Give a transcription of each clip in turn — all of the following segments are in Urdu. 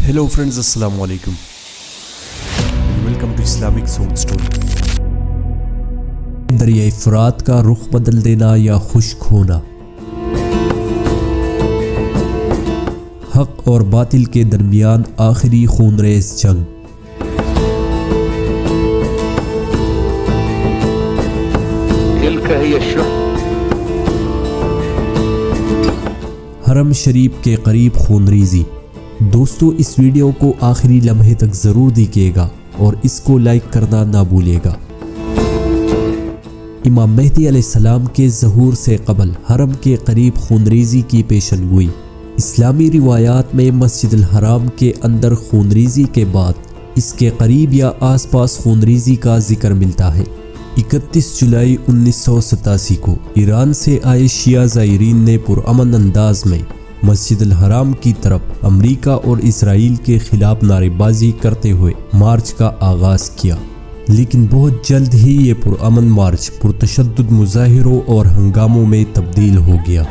Hello friends, Assalamu alaikum and welcome to Islamic Soul Story. دریائے فرات کا رخ بدل دینا یا خشک ہونا۔ حق اور باطل کے درمیان آخری خونریز جنگ۔ حرم شریف کے قریب خونریزی۔ دوستو، اس ویڈیو کو آخری لمحے تک ضرور دیکھیے گا اور اس کو لائک کرنا نہ بھولیے گا۔ امام مہدی علیہ السلام کے ظہور سے قبل حرم کے قریب خونریزی کی پیشن گوئی۔ اسلامی روایات میں مسجد الحرام کے اندر خونریزی کے بعد اس کے قریب یا آس پاس خونریزی کا ذکر ملتا ہے۔ 31 جولائی 1987 کو ایران سے آئے شیعہ زائرین نے پرامن انداز میں مسجد الحرام کی طرف امریکہ اور اسرائیل کے خلاف نعرے بازی کرتے ہوئے مارچ کا آغاز کیا، لیکن بہت جلد ہی یہ پرامن مارچ پرتشدد مظاہروں اور ہنگاموں میں تبدیل ہو گیا۔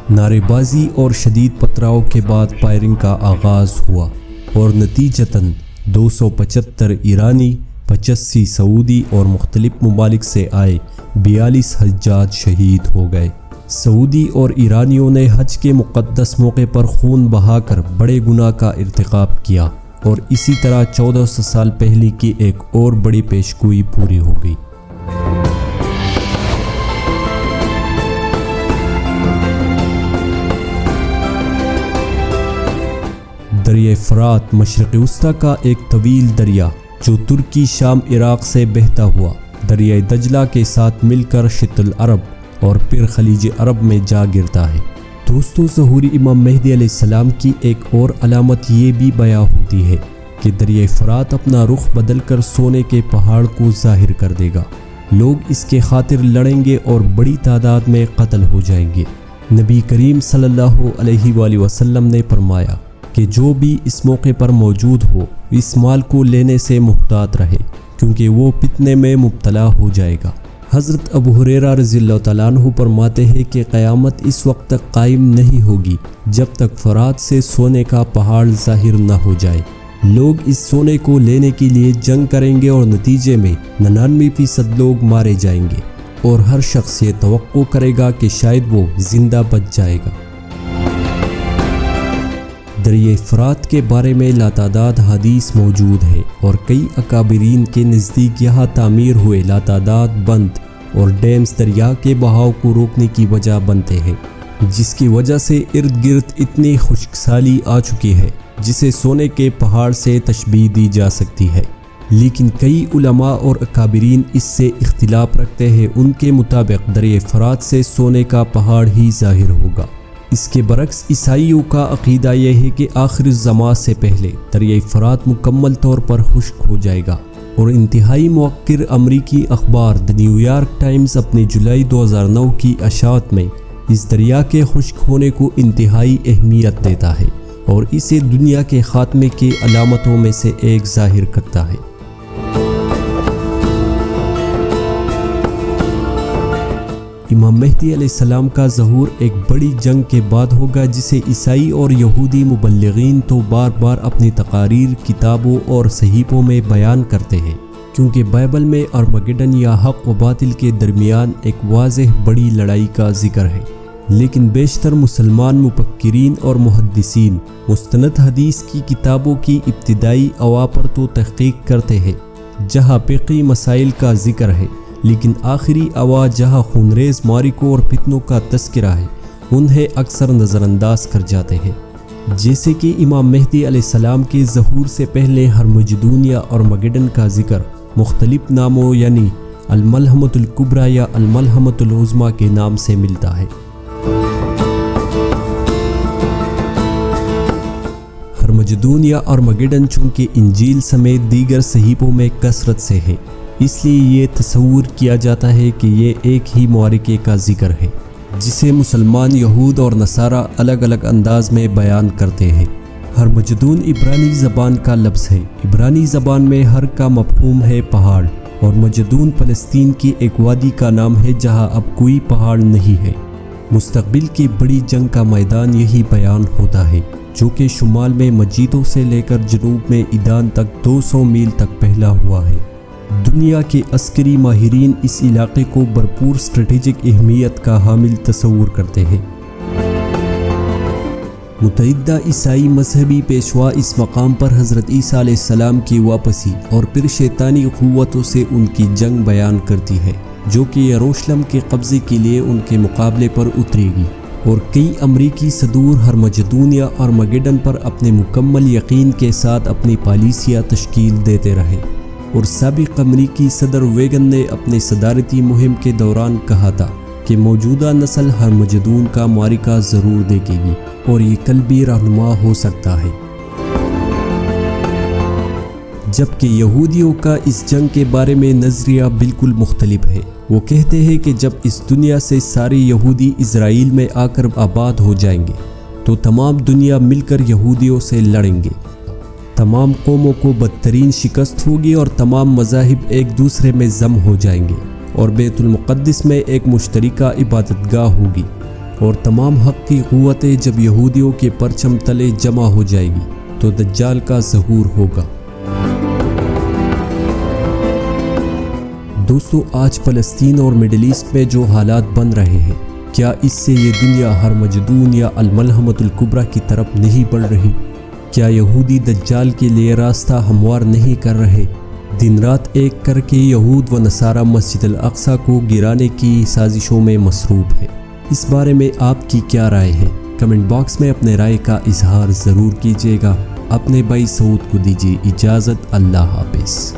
نعرے بازی اور شدید پتھراؤ کے بعد فائرنگ کا آغاز ہوا اور نتیجتاً 275 ایرانی، 85 سعودی اور مختلف ممالک سے آئے 42 حجاج شہید ہو گئے۔ سعودی اور ایرانیوں نے حج کے مقدس موقع پر خون بہا کر بڑے گناہ کا ارتکاب کیا اور اسی طرح 1400 سال پہلے کی ایک اور بڑی پیشگوئی پوری ہو گئی۔ دریائے فرات مشرق وسطی کا ایک طویل دریا جو ترکی، شام، عراق سے بہتا ہوا دریائے دجلہ کے ساتھ مل کر شط العرب اور پھر خلیج عرب میں جا گرتا ہے۔ دوستو، ظہور امام مہدی علیہ السلام کی ایک اور علامت یہ بھی بیان ہوتی ہے کہ دریائے فرات اپنا رخ بدل کر سونے کے پہاڑ کو ظاہر کر دے گا۔ لوگ اس کے خاطر لڑیں گے اور بڑی تعداد میں قتل ہو جائیں گے۔ نبی کریم صلی اللہ علیہ وآلہ وسلم نے فرمایا کہ جو بھی اس موقع پر موجود ہو اس مال کو لینے سے محتاط رہے، کیونکہ وہ فتنے میں مبتلا ہو جائے گا۔ حضرت ابو ہریرہ رضی اللہ تعالیٰ عنہ فرماتے ہیں کہ قیامت اس وقت تک قائم نہیں ہوگی جب تک فرات سے سونے کا پہاڑ ظاہر نہ ہو جائے۔ لوگ اس سونے کو لینے کے لیے جنگ کریں گے اور نتیجے میں 99% لوگ مارے جائیں گے اور ہر شخص یہ توقع کرے گا کہ شاید وہ زندہ بچ جائے گا۔ دریائے فرات کے بارے میں لاتعداد حدیث موجود ہے اور کئی اکابرین کے نزدیک یہاں تعمیر ہوئے لاتعداد بند اور ڈیمز دریا کے بہاؤ کو روکنے کی وجہ بنتے ہیں، جس کی وجہ سے ارد گرد اتنی خشک سالی آ چکی ہے جسے سونے کے پہاڑ سے تشبیہ دی جا سکتی ہے۔ لیکن کئی علماء اور اکابرین اس سے اختلاف رکھتے ہیں۔ ان کے مطابق دریائے فرات سے سونے کا پہاڑ ہی ظاہر ہوگا۔ اس کے برعکس عیسائیوں کا عقیدہ یہ ہے کہ آخر الزمان سے پہلے دریائے فرات مکمل طور پر خشک ہو جائے گا، اور انتہائی موقر امریکی اخبار دی نیو یارک ٹائمز اپنی جولائی 2009 کی اشاعت میں اس دریا کے خشک ہونے کو انتہائی اہمیت دیتا ہے اور اسے دنیا کے خاتمے کے علامتوں میں سے ایک ظاہر کرتا ہے۔ امام مہدی علیہ السلام کا ظہور ایک بڑی جنگ کے بعد ہوگا جسے عیسائی اور یہودی مبلغین تو بار بار اپنی تقاریر، کتابوں اور صحیفوں میں بیان کرتے ہیں، کیونکہ بائبل میں ارمگیڈن یا حق و باطل کے درمیان ایک واضح بڑی لڑائی کا ذکر ہے۔ لیکن بیشتر مسلمان مفکرین اور محدثین مستند حدیث کی کتابوں کی ابتدائی اوا پر تو تحقیق کرتے ہیں جہاں فقہی مسائل کا ذکر ہے، لیکن آخری اوا جہاں خونریز معرکوں اور فتنوں کا تذکرہ ہے انہیں اکثر نظر انداز کر جاتے ہیں، جیسے کہ امام مہدی علیہ السلام کے ظہور سے پہلے ہرمجدون یا ارمگیڈن کا ذکر مختلف ناموں یعنی الملحمۃ الکبریٰ یا الملحمۃ العظمیٰ کے نام سے ملتا ہے۔ ہرمجدون یا ارمگیڈن چونکہ انجیل سمیت دیگر صحیفوں میں کثرت سے ہے، اس لیے یہ تصور کیا جاتا ہے کہ یہ ایک ہی معرکے کا ذکر ہے جسے مسلمان، یہود اور نصارہ الگ الگ انداز میں بیان کرتے ہیں۔ ہرمجدون عبرانی زبان کا لفظ ہے۔ عبرانی زبان میں ہر کا مفہوم ہے پہاڑ، اور مجدون فلسطین کی ایک وادی کا نام ہے جہاں اب کوئی پہاڑ نہیں ہے۔ مستقبل کی بڑی جنگ کا میدان یہی بیان ہوتا ہے، جو کہ شمال میں مجیدو سے لے کر جنوب میں ایدان تک 200 میل تک پھیلا ہوا ہے۔ دنیا کے عسکری ماہرین اس علاقے کو بھرپور اسٹریٹجک اہمیت کا حامل تصور کرتے ہیں۔ متعدد عیسائی مذہبی پیشوا اس مقام پر حضرت عیسیٰ علیہ السلام کی واپسی اور پھر شیطانی قوتوں سے ان کی جنگ بیان کرتی ہے، جو کہ یروشلم کے قبضے کے لیے ان کے مقابلے پر اترے گی، اور کئی امریکی صدور ہرمجدون یا ارمگیڈن پر اپنے مکمل یقین کے ساتھ اپنی پالیسیاں تشکیل دیتے رہے۔ اور سابق امریکی صدر ریگن نے اپنے صدارتی مہم کے دوران کہا تھا کہ موجودہ نسل ہرمجدون کا معرکہ ضرور دیکھے گی اور یہ کل بھی رہنما ہو سکتا ہے۔ جبکہ یہودیوں کا اس جنگ کے بارے میں نظریہ بالکل مختلف ہے۔ وہ کہتے ہیں کہ جب اس دنیا سے سارے یہودی اسرائیل میں آ کر آباد ہو جائیں گے تو تمام دنیا مل کر یہودیوں سے لڑیں گے، تمام قوموں کو بدترین شکست ہوگی اور تمام مذاہب ایک دوسرے میں ضم ہو جائیں گے، اور بیت المقدس میں ایک مشترکہ عبادت گاہ ہوگی، اور تمام حق کی قوتیں جب یہودیوں کے پرچم تلے جمع ہو جائے گی تو دجال کا ظہور ہوگا۔ دوستو، آج فلسطین اور مڈل ایسٹ میں جو حالات بن رہے ہیں، کیا اس سے یہ دنیا ہرمجدون یا الملحمۃ الکبریٰ کی طرف نہیں بڑھ رہی؟ کیا یہودی دجال کے لیے راستہ ہموار نہیں کر رہے؟ دن رات ایک کر کے یہود و نصارہ مسجد الاقصی کو گرانے کی سازشوں میں مصروف ہے۔ اس بارے میں آپ کی کیا رائے ہے؟ کمنٹ باکس میں اپنے رائے کا اظہار ضرور کیجیے گا۔ اپنے بھائی سعود کو دیجیے اجازت۔ اللہ حافظ۔